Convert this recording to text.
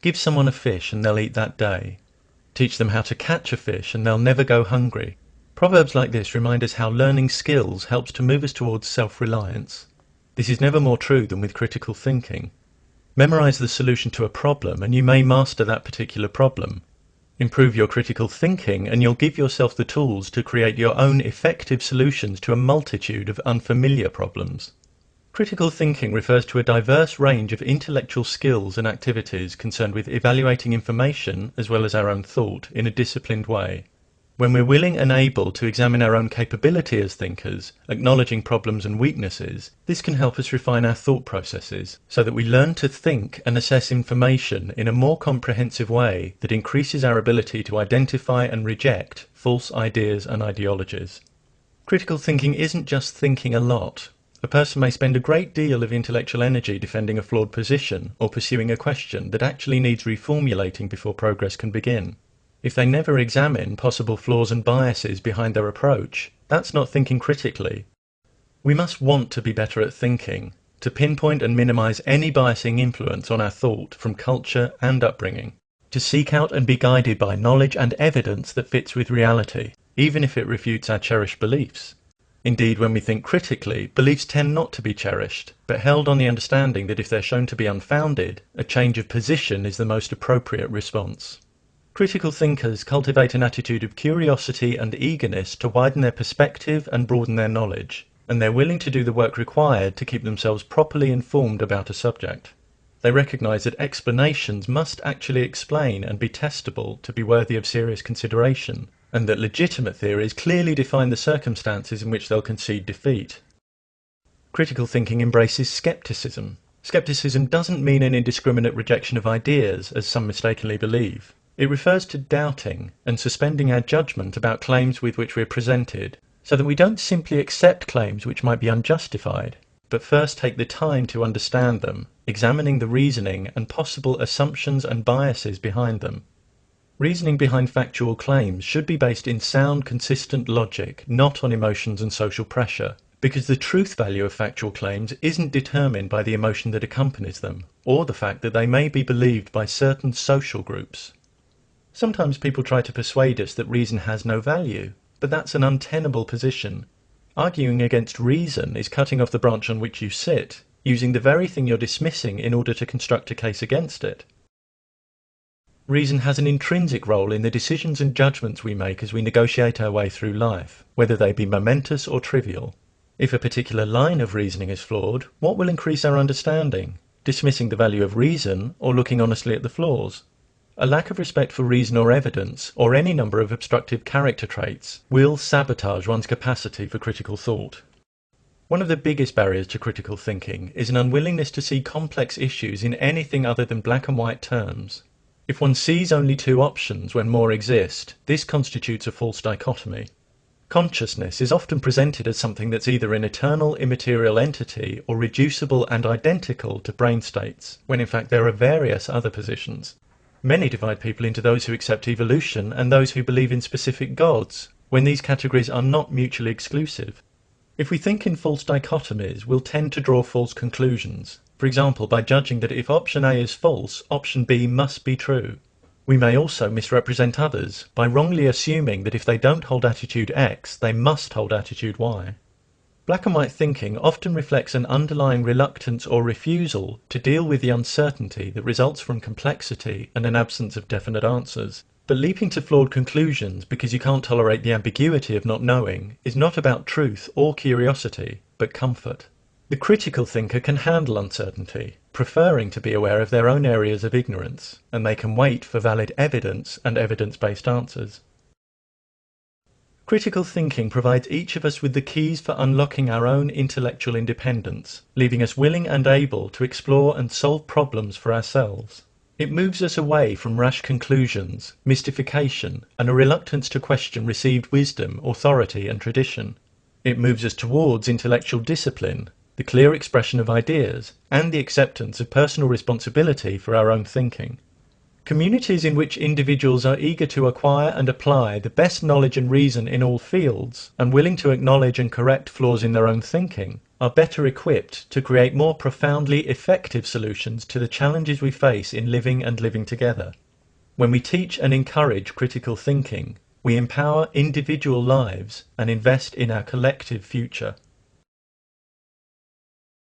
Give someone a fish and they'll eat that day. Teach them how to catch a fish and they'll never go hungry. Proverbs like this remind us how learning skills helps to move us towards self-reliance. This is never more true than with critical thinking. Memorize the solution to a problem and you may master that particular problem. Improve your critical thinking and you'll give yourself the tools to create your own effective solutions to a multitude of unfamiliar problems. Critical thinking refers to a diverse range of intellectual skills and activities concerned with evaluating information as well as our own thought in a disciplined way. When we're willing and able to examine our own capability as thinkers, acknowledging problems and weaknesses, this can help us refine our thought processes so that we learn to think and assess information in a more comprehensive way that increases our ability to identify and reject false ideas and ideologies. Critical thinking isn't just thinking a lot. A person may spend a great deal of intellectual energy defending a flawed position or pursuing a question that actually needs reformulating before progress can begin. If they never examine possible flaws and biases behind their approach, that's not thinking critically. We must want to be better at thinking, to pinpoint and minimize any biasing influence on our thought from culture and upbringing, to seek out and be guided by knowledge and evidence that fits with reality, even if it refutes our cherished beliefs. Indeed, when we think critically, beliefs tend not to be cherished, but held on the understanding that if they're shown to be unfounded, a change of position is the most appropriate response. Critical thinkers cultivate an attitude of curiosity and eagerness to widen their perspective and broaden their knowledge, and they're willing to do the work required to keep themselves properly informed about a subject. They recognize that explanations must actually explain and be testable to be worthy of serious consideration, and that legitimate theories clearly define the circumstances in which they'll concede defeat. Critical thinking embraces skepticism. Skepticism doesn't mean an indiscriminate rejection of ideas, as some mistakenly believe. It refers to doubting and suspending our judgment about claims with which we're presented, so that we don't simply accept claims which might be unjustified, but first take the time to understand them, examining the reasoning and possible assumptions and biases behind them. Reasoning behind factual claims should be based in sound, consistent logic, not on emotions and social pressure, because the truth value of factual claims isn't determined by the emotion that accompanies them, or the fact that they may be believed by certain social groups. Sometimes people try to persuade us that reason has no value, but that's an untenable position. Arguing against reason is cutting off the branch on which you sit, using the very thing you're dismissing in order to construct a case against it. Reason has an intrinsic role in the decisions and judgments we make as we negotiate our way through life, whether they be momentous or trivial. If a particular line of reasoning is flawed, what will increase our understanding? Dismissing the value of reason or looking honestly at the flaws? A lack of respect for reason or evidence, or any number of obstructive character traits, will sabotage one's capacity for critical thought. One of the biggest barriers to critical thinking is an unwillingness to see complex issues in anything other than black and white terms. If one sees only two options when more exist, this constitutes a false dichotomy. Consciousness is often presented as something that's either an eternal immaterial entity or reducible and identical to brain states, when in fact there are various other positions. Many divide people into those who accept evolution and those who believe in specific gods, when these categories are not mutually exclusive. If we think in false dichotomies, we'll tend to draw false conclusions. For example, by judging that if option A is false, option B must be true. We may also misrepresent others by wrongly assuming that if they don't hold attitude X, they must hold attitude Y. Black and white thinking often reflects an underlying reluctance or refusal to deal with the uncertainty that results from complexity and an absence of definite answers. But leaping to flawed conclusions because you can't tolerate the ambiguity of not knowing is not about truth or curiosity, but comfort. The critical thinker can handle uncertainty, preferring to be aware of their own areas of ignorance, and they can wait for valid evidence and evidence-based answers. Critical thinking provides each of us with the keys for unlocking our own intellectual independence, leaving us willing and able to explore and solve problems for ourselves. It moves us away from rash conclusions, mystification, and a reluctance to question received wisdom, authority, and tradition. It moves us towards intellectual discipline, the clear expression of ideas, and the acceptance of personal responsibility for our own thinking. Communities in which individuals are eager to acquire and apply the best knowledge and reason in all fields, and willing to acknowledge and correct flaws in their own thinking, are better equipped to create more profoundly effective solutions to the challenges we face in living and living together. When we teach and encourage critical thinking, we empower individual lives and invest in our collective future.